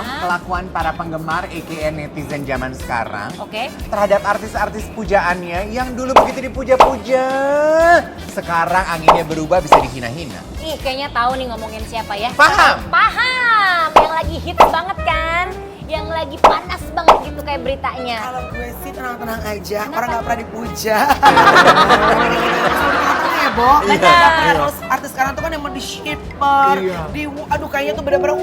adalah kelakuan para penggemar aka netizen zaman sekarang terhadap artis-artis pujaannya yang dulu begitu dipuja-puja. Sekarang anginnya berubah bisa dihina-hina. Ih, kayaknya tahu nih ngomongin siapa ya. Paham? Paham. Yang lagi hits banget kan? Yang lagi panas banget gitu kayak beritanya. Kalau gue sih tenang-tenang aja, orang nggak pernah dipuja. Ya, Bo. Terus artis sekarang tuh kan yang mau di shipper, aduh kayaknya tuh bener-bener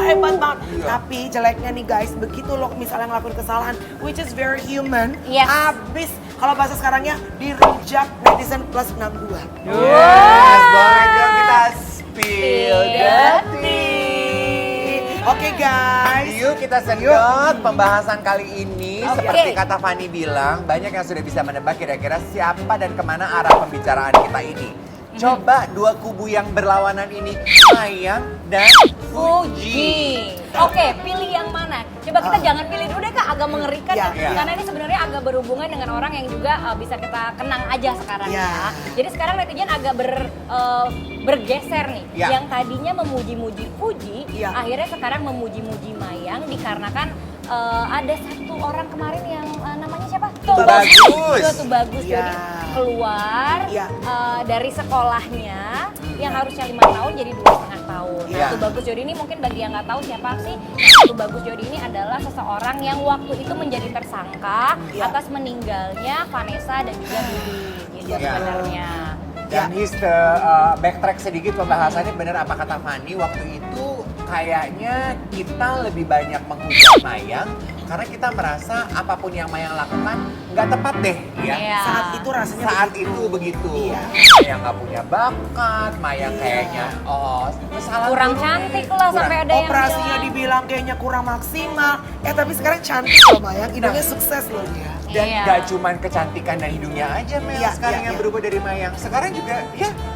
hebat banget. Tapi jeleknya nih guys, begitu lo misalnya ngelakuin kesalahan, which is very human, abis kalau bahasa sekarangnya di reject netizen plus 62. Yes, boleh dong kita spill the tea. Oke guys. Yuk kita sedot pembahasan kali ini. Seperti kata Fanny bilang, banyak yang sudah bisa menebak kira-kira siapa dan kemana arah pembicaraan kita ini. Coba dua kubu yang berlawanan ini, Mayang dan Fuji. Oke, pilih yang mana? Coba kita jangan pilih dulu deh Kak, agak mengerikan ya. Iya. Karena ini sebenarnya agak berhubungan dengan orang yang juga bisa kita kenang aja sekarang ya. Jadi sekarang netizen agak bergeser nih. Yang tadinya memuji-muji Fuji, akhirnya sekarang memuji-muji Mayang dikarenakan ada satu orang kemarin yang namanya siapa? Tubagus. Jadi keluar dari sekolahnya yang harusnya 5 tahun jadi 2,5 tahun. Nah, Tubagus Jodi ini mungkin bagi yang nggak tahu siapa sih, Tubagus Jodi ini adalah seseorang yang waktu itu menjadi tersangka atas meninggalnya Vanessa dan juga Bibi gitu sebenarnya. Dan backtrack sedikit pembahasannya, bener apa kata Fanny, waktu itu kayaknya kita lebih banyak menghujat Mayang karena kita merasa apapun yang Mayang lakukan nggak tepat deh ya. Saat itu rasanya begitu. Mayang nggak punya bakat, Mayang kayaknya salah kurang cantik lah sampai ada yang operasinya dibilang kayaknya kurang maksimal. Tapi sekarang cantik loh Mayang, hidungnya sukses loh dia. Dan gak cuman kecantikan dan hidungnya aja Mel sekarang yang berubah dari Mayang. Sekarang juga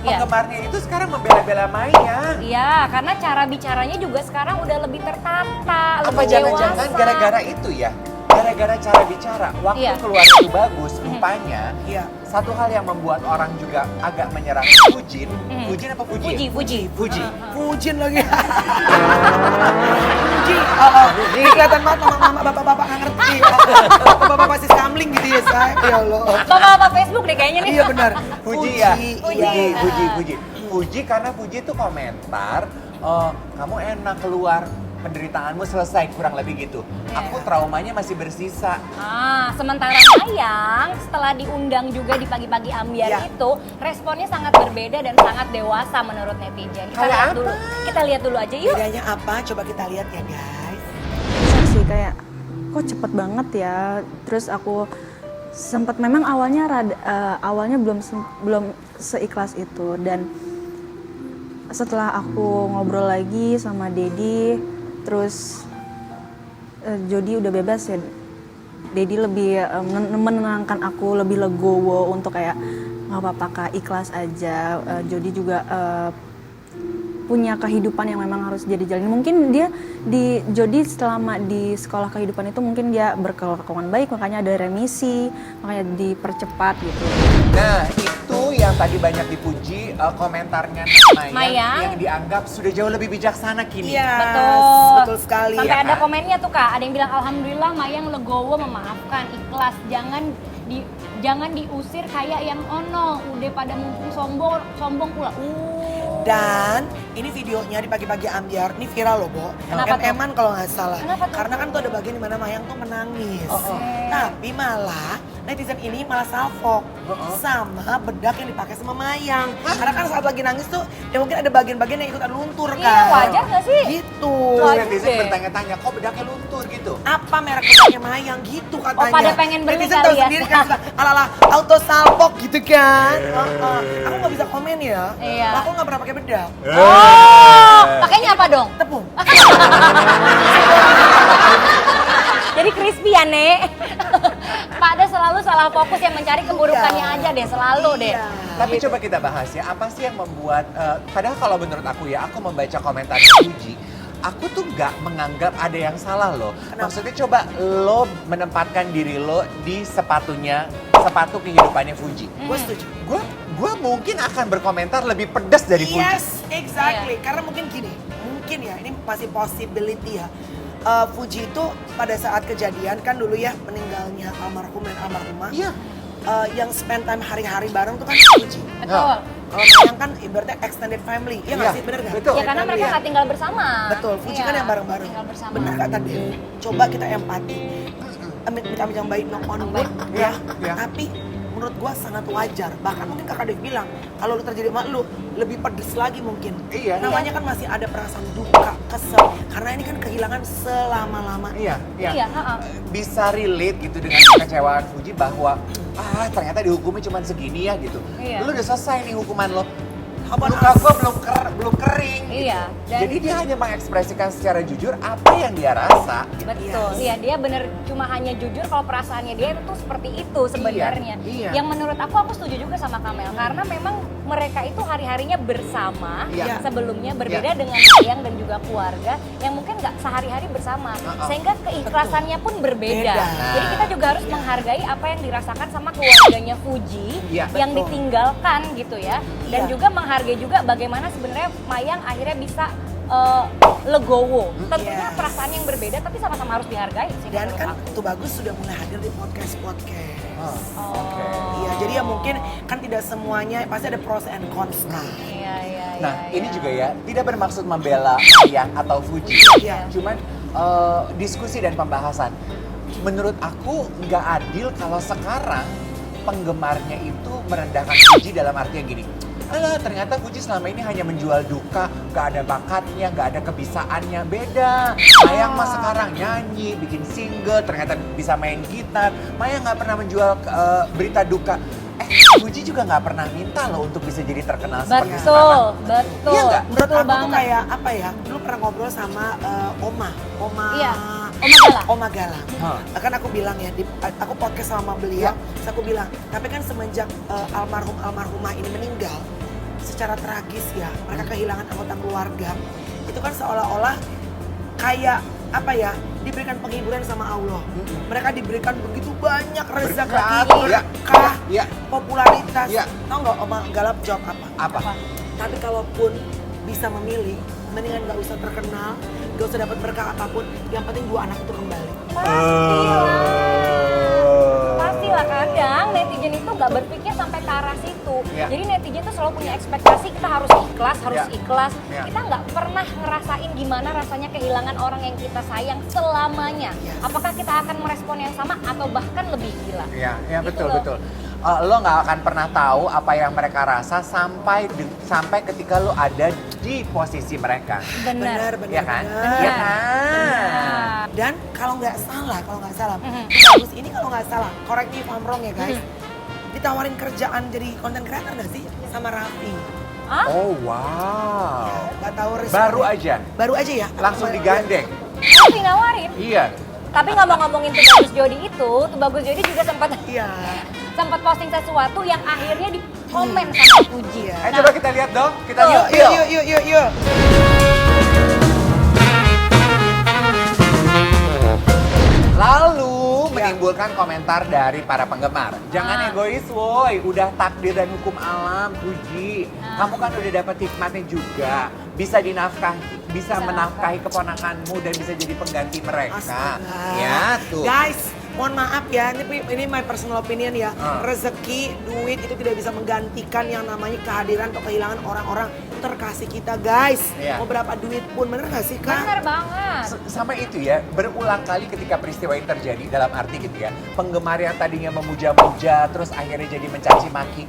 penggemarnya itu sekarang membela-bela Mayang. Iya, karena cara bicaranya juga sekarang udah lebih tertata, Apa lebih jangan-jangan dewasa. gara-gara itu ya? Gara-gara cara bicara, waktu keluar itu bagus, rupanya satu hal yang membuat orang juga agak menyerang Fujin. Fujin apa Fuji? Fuji. Fujin lagi. Fuji. Ini kelihatan banget mama-mama bapak-bapak nggak ngerti. Bapak-bapak pasti skamling gitu ya saya. Ya Allah. Bapak-bapak Facebook deh kayaknya nih. Iya benar. Fuji ya? Fuji karena Fuji itu komentar, kamu enak keluar, penderitaanmu selesai, kurang lebih gitu. Aku traumanya masih bersisa. Sementara Mayang setelah diundang juga di pagi-pagi ambiar itu responnya sangat berbeda dan sangat dewasa menurut netizen. Kita lihat dulu aja yuk. Bedanya apa? Coba kita lihat ya guys. Sih kayak kok cepet banget ya. Terus aku sempat memang awalnya belum seikhlas itu, dan setelah aku ngobrol lagi sama Dedi, terus Jodi udah bebas ya, Dedi lebih menenangkan aku, lebih legowo untuk kayak nggak apa-apa Kak, ikhlas aja. Jodi juga punya kehidupan yang memang harus jadi jalani. Mungkin dia Jodi selama di sekolah kehidupan itu mungkin dia berkelakuan baik, makanya ada remisi, makanya dipercepat gitu. Nah itu yang tadi banyak dipuji, komentarnya Mayang yang dianggap sudah jauh lebih bijaksana kini. Iya, betul sekali. Sampai ada komennya tuh Kak, ada yang bilang alhamdulillah Mayang legowo memaafkan, ikhlas, jangan diusir kayak yang ono, udah pada mumpung sombong pula. Dan ini videonya di pagi-pagi ambiar, ini viral loh Bo. Eman kalau nggak salah. Karena kan tuh ada bagian dimana Mayang tuh menangis. Tapi malah netizen ini malah salfok sama bedak yang dipakai sama Mayang. Karena kan saat lagi nangis tuh ya mungkin ada bagian-bagian yang ikutan luntur kan. Iya, wajar nggak sih? Gitu. Terus netizen bertanya-tanya, kok bedaknya luntur gitu? Apa merek bedaknya Mayang gitu katanya. pada pengen beli netizen kali tahu ya. sendiri kan suka ala-ala auto salfok gitu kan. Aku nggak bisa komen ya. Aku nggak pernah pakai bedak. Pakainya apa dong? Tepung. Jadi crispy ya Nek. Pada selalu salah fokus yang mencari keburukannya aja deh, selalu deh. Tapi coba kita bahas ya, apa sih yang membuat, padahal kalau menurut aku ya, aku membaca komentar Fuji, aku tuh nggak menganggap ada yang salah loh. Maksudnya coba lo menempatkan diri lo di sepatu kehidupannya Fuji. Gue setuju. Gue mungkin akan berkomentar lebih pedas dari Fuji. Yes, exactly. Karena mungkin gini, mungkin ya, ini masih possibility ya. Fuji itu pada saat kejadian kan dulu ya meninggalnya almarhum dan almarhumah. Iya. Yang spend time hari-hari bareng tuh kan Fuji. Betul. Kalau Mayang kan ibaratnya extended family, iya nggak Iya, sih, bener nggak? betul. Ya karena mereka nggak tinggal bersama. Betul, Fuji Iya, kan yang bareng-bareng. tinggal bersama. Bener kata Dewi, coba kita empati. Amit-amit yang baik, knock on wood, ya. Iya. Tapi menurut gua sangat wajar. Bahkan mungkin kakak Dewi bilang, kalau lu terjadi sama lu, lebih pedes lagi mungkin. Iya. Namanya kan masih ada perasaan duka, kesel. Karena ini kan kehilangan selama-lama. Iya, Iya, heeh. Bisa relate gitu dengan kekecewaan Fuji bahwa ternyata dihukumnya cuma segini ya gitu. Iya. Lu udah selesai nih hukuman lo. Apa Luka gua belum kering. Iya, Gitu. dan- Jadi dia hanya mengekspresikan secara jujur apa yang dia rasa. Betul, iya dia bener cuma hanya jujur kalau perasaannya dia itu seperti itu sebenarnya. Iya. Yang menurut aku setuju juga sama Kamel karena memang mereka itu hari-harinya bersama Iya. sebelumnya berbeda Iya. dengan Mayang dan juga keluarga yang mungkin nggak sehari-hari bersama sehingga keikhlasannya pun berbeda. Beda. Jadi kita juga harus menghargai apa yang dirasakan sama keluarganya Fuji Iya. yang Betul. ditinggalkan gitu ya dan Iya. juga menghargai juga bagaimana sebenarnya Mayang akhirnya bisa legowo. Tentunya Yes. perasaan yang berbeda tapi sama-sama harus dihargai sih Dan menurut kan aku. itu bagus sudah mulai hadir di podcast-podcast. Oke. Iya, jadi ya mungkin kan tidak semuanya, pasti ada pros and cons kan. Iya, iya, Nah, iya, ini iya. juga ya, tidak bermaksud membela Mayang atau Fuji. Iya. Cuman diskusi dan pembahasan. Menurut aku nggak adil kalau sekarang penggemarnya itu merendahkan Fuji dalam arti yang gini. Alah, ternyata Fuji selama ini hanya menjual duka, nggak ada bakatnya, nggak ada kebisaannya. Beda. Mayang mah sekarang nyanyi, bikin single, ternyata bisa main gitar. Mayang nggak pernah menjual berita duka. Fuji juga nggak pernah minta loh untuk bisa jadi terkenal seperti Betul, sekarang. betul. Iya nggak? Menurut Betul aku tuh banget. kayak apa ya, dulu pernah ngobrol sama Oma Iya, Oma Gala. Oma Gala. Kan aku bilang ya, aku podcast sama beliau, terus aku bilang, tapi kan semenjak almarhumah ini meninggal, secara tragis ya, mereka kehilangan anggota keluarga, itu kan seolah-olah kayak apa ya, diberikan penghiburan sama Allah. Mereka diberikan begitu banyak rezeki, Berkat, berkah, ya. popularitas. Ya. Tahu nggak Oma Galap jawab apa? Apa? Tapi kalaupun bisa memilih, mendingan nggak usah terkenal, nggak usah dapat berkah apapun, yang penting 2 anak itu kembali. Pastilah kadang netizen itu nggak berpikir sampai ke arah situ. Ya. Jadi netizen tuh selalu punya ekspektasi kita harus ikhlas, Ya. ikhlas. Ya. Kita nggak pernah ngerasain gimana rasanya kehilangan orang yang kita sayang selamanya. Yes. Apakah kita akan merespon yang sama atau bahkan lebih gila? Iya, ya, Gitu betul loh. betul. Lo nggak akan pernah tahu apa yang mereka rasa sampai ketika lo ada di posisi mereka. Benar. Iya kan? benar. Iya kan? Dan kalau nggak salah, Mhm. bagus ini kalau nggak salah, correct me if I'm wrong ya guys. Ditawarin kerjaan jadi content creator nggak sih sama Raffi? Ah? Oh wow. Nggak tahu responnya. Baru aja ya? Langsung digandeng. Tapi nawarin. Iya. Tapi ngomong-ngomongin Tubagus Jodi itu, Tubagus Jodi juga Iya. sempat posting sesuatu yang akhirnya dikomen sama Fuji. Iya. Coba kita lihat dong. Kita Yuk, lihat. yuk. Lalu menimbulkan komentar dari para penggemar. Jangan egois woi, udah takdir dan hukum alam, Fuji. Kamu kan udah dapat hikmatnya juga. Bisa dinafkahi, bisa menafkahi keponakanmu dan bisa jadi pengganti mereka. Astaga. Ya tuh. Guys, mohon maaf ya, ini my personal opinion ya. Rezeki, duit itu tidak bisa menggantikan yang namanya kehadiran atau kehilangan orang-orang terkasih kita, guys. Iya. Mau berapa duit pun, bener gak sih Kak? Bener banget. Sama itu ya, berulang kali ketika peristiwa ini terjadi, dalam arti gitu ya, penggemar yang tadinya memuja-muja, terus akhirnya jadi mencaci maki.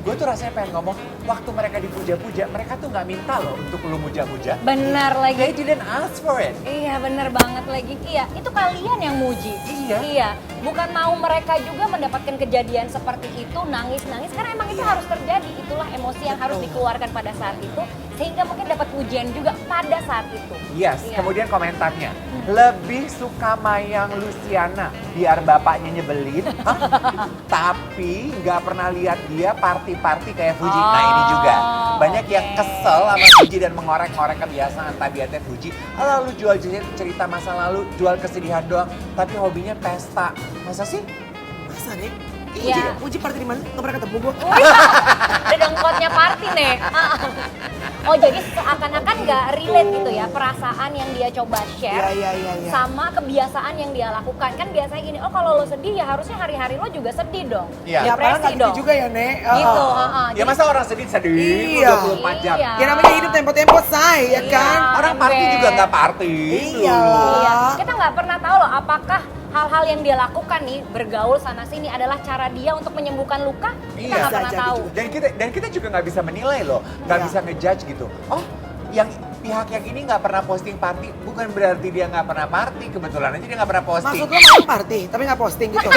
Gue tuh rasanya pengen ngomong, waktu mereka dipuja-puja, mereka tuh nggak minta loh untuk lu muja-muja. Benar They lagi. didn't ask for it. Iya bener banget lagi. Iya, itu kalian yang muji. Iya. Bukan mau mereka juga mendapatkan kejadian seperti itu, nangis-nangis. Karena emang itu harus terjadi. Itulah emosi yang harus dikeluarkan pada saat itu. Sehingga mungkin dapat pujian juga pada saat itu. Yes, Iya. kemudian komentarnya, lebih suka Mayang Luciana, biar bapaknya nyebelin, tapi nggak pernah lihat dia party-party kayak Fuji. Nah ini juga, banyak yang oke. kesel sama Fuji dan mengorek-ngorek kebiasaan tabiatnya Fuji. Lalu jual cerita masa lalu, jual kesedihan doang, tapi hobinya pesta. Masa sih? Masa nih? Iya. Uji party di mana? Nggak pernah ketemu gue. Ada dengkotnya party nih. Oh jadi seakan-akan nggak relate gitu ya perasaan yang dia coba share Iya. sama kebiasaan yang dia lakukan. Kan biasanya gini, oh kalau lo sedih ya harusnya hari-hari lo juga sedih dong. Iya. Ya padahal nggak Depresi gitu dong. juga ya, Nek. Gitu, Ya masa orang sedih Iya. 24 jam. Iya. Ya namanya hidup tempo-tempo, say, ya Iya. kan? Orang party Ember. juga nggak party. Iya. Iya. Kita nggak pernah tahu loh apakah hal-hal yang dia lakukan nih bergaul sana sini adalah cara dia untuk menyembuhkan luka. Kita Iya. nggak Bisa pernah jadi tahu. juga. Dan kita juga nggak bisa menilai loh, nggak Iya. bisa ngejudge gitu. Oh, yang pihak yang ini nggak pernah posting party, bukan berarti dia nggak pernah party. Kebetulan aja dia nggak pernah posting. Maksud lo main party, tapi nggak posting gitu.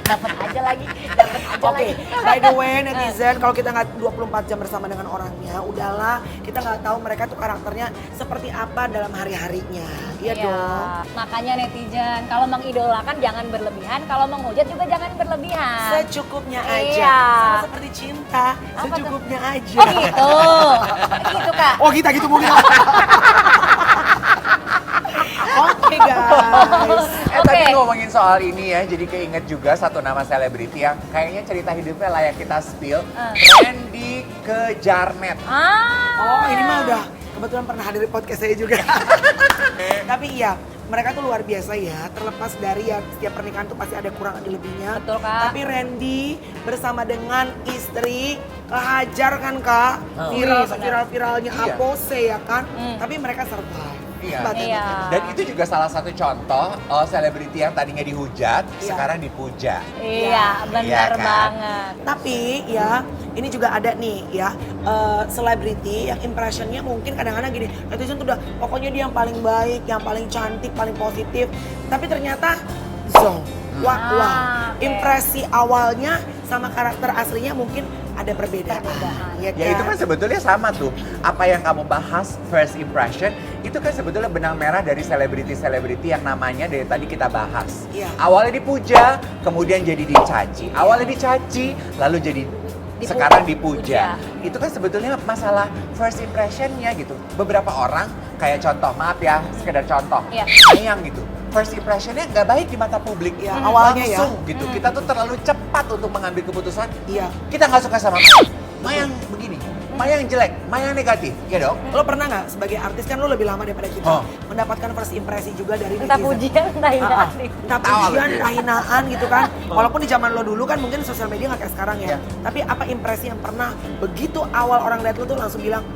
Dapat aja lagi, dapat aja Oke, lagi. by the way netizen, kalau kita nggak 24 jam bersama dengan orangnya, udahlah kita nggak tahu mereka tuh karakternya seperti apa dalam hari-harinya. Iya dong. Makanya netizen, kalau mengidolakan jangan berlebihan, kalau menghujat juga jangan berlebihan. Secukupnya aja. Iya. Sama seperti cinta, Apa tuh? secukupnya aja. Oh gitu. Gitu Kak. Oh kita gitu mungkin. Oke guys. Oke. Tadi ngomongin soal ini ya, jadi keinget juga satu nama selebriti yang kayaknya cerita hidupnya layak kita spill. Randy Kejarnet. Oh ini mah udah kebetulan pernah hadir di podcast saya juga. Tapi iya, mereka tuh luar biasa ya. Terlepas dari ya setiap pernikahan tuh pasti ada kurang ada lebihnya. Betul, Kak. Tapi Randy bersama dengan istri kehajar kan Kak. Viral-viralnya Iya. Apose ya kan. Tapi mereka survive. Iya. Hebat ya, Iya. Mbak. Dan itu juga salah satu contoh selebriti yang tadinya dihujat, Iya. sekarang dipuja. Iya, benar Iya kan? banget. Tapi ya ini juga ada nih ya selebriti yang impressionnya mungkin kadang-kadang gini, netizen tuh udah pokoknya dia yang paling baik, yang paling cantik, paling positif. Tapi ternyata zong, wah, oke. impresi awalnya sama karakter aslinya mungkin ada perbedaan. Ya itu kan sebetulnya sama tuh. Apa yang kamu bahas first impression itu kan sebetulnya benang merah dari selebriti-selebriti yang namanya dari tadi kita bahas. Iya. Awalnya dipuja, kemudian jadi dicaci. Awalnya dicaci, lalu jadi sekarang dipuja. Itu kan sebetulnya masalah first impressionnya gitu. Beberapa orang kayak contoh, maaf ya, sekedar contoh, Iya. Mayang gitu. First impressionnya nggak baik di mata publik. Iya, awalnya ya. Langsung gitu. Kita tuh terlalu cepat untuk mengambil keputusan. Iya. Kita nggak suka sama Mayang. Mayang begini, Mayang jelek, Mayang negatif, ya dong? Lo pernah nggak sebagai artis kan lo lebih lama daripada kita Oh. mendapatkan first impresi juga dari Entah netizen. pujian, entah hinaan. Entah Tawa pujian, lu. entah hinaan gitu kan. Walaupun di zaman lo dulu kan mungkin sosial media nggak kayak sekarang ya. Iya. Tapi apa impresi yang pernah begitu awal orang lihat lo tuh langsung bilang,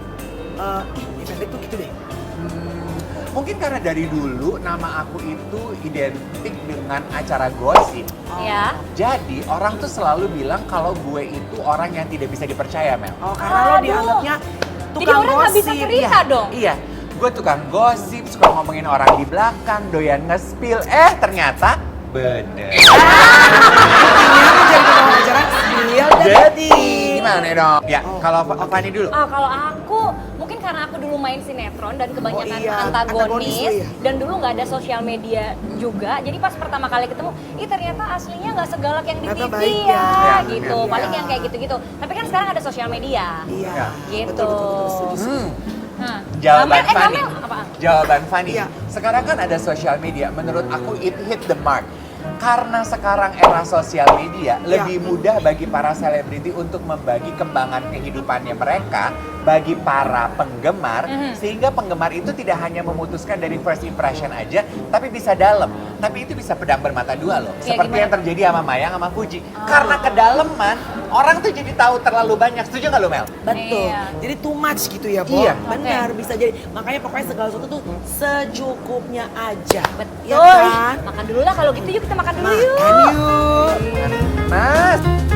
ih ini pendek tuh gitu deh. Mungkin karena dari dulu nama aku itu identik dengan acara gosip. Ya. Jadi orang tuh selalu bilang kalau gue itu orang yang tidak bisa dipercaya, Mel. Oh karena lo Aduh. dianggapnya Jadi tukang orang nggak bisa gosip. cerita Iya. dong. Iya, gue tukang gosip, suka ngomongin orang di belakang, doyan nge-spill. Ternyata bener. Intinya lo jadi tukang acara spill Jadi gimana dong? Ya, kalau Fani dulu. Kalau aku mungkin karena aku dulu main sinetron dan kebanyakan iya, antagonis antagonis lo ya. dan dulu nggak ada sosial media juga. Jadi pas pertama kali ketemu, ternyata aslinya nggak segalak yang di Ternyata TV baik ya, ya. gitu. Iya. Paling yang kayak gitu-gitu. Tapi kan sekarang ada sosial media. Iya. Gitu. Betul, setuju. Nah, Jawaban Amel, Fani. Amel, apaan? Jawaban Fani. Iya. Sekarang kan ada sosial media. Menurut aku it hit the mark. Karena sekarang era sosial media, lebih mudah bagi para selebriti untuk membagi kembangan kehidupannya mereka bagi para penggemar, sehingga penggemar itu tidak hanya memutuskan dari first impression aja, tapi bisa dalam. Tapi itu bisa pedang bermata dua loh. Ya, Seperti gimana? yang terjadi sama Mayang sama Fuji. Karena kedalaman, orang tuh jadi tahu terlalu banyak. Setuju nggak lo, Mel? Betul. Iya. Jadi too much gitu ya, Bo. Iya. Benar, bisa jadi. Makanya pokoknya segala sesuatu tuh secukupnya aja. Betul. Ya kan? Makan dulu lah kalau gitu, yuk kita makan dulu yuk. Makan yuk. Mas.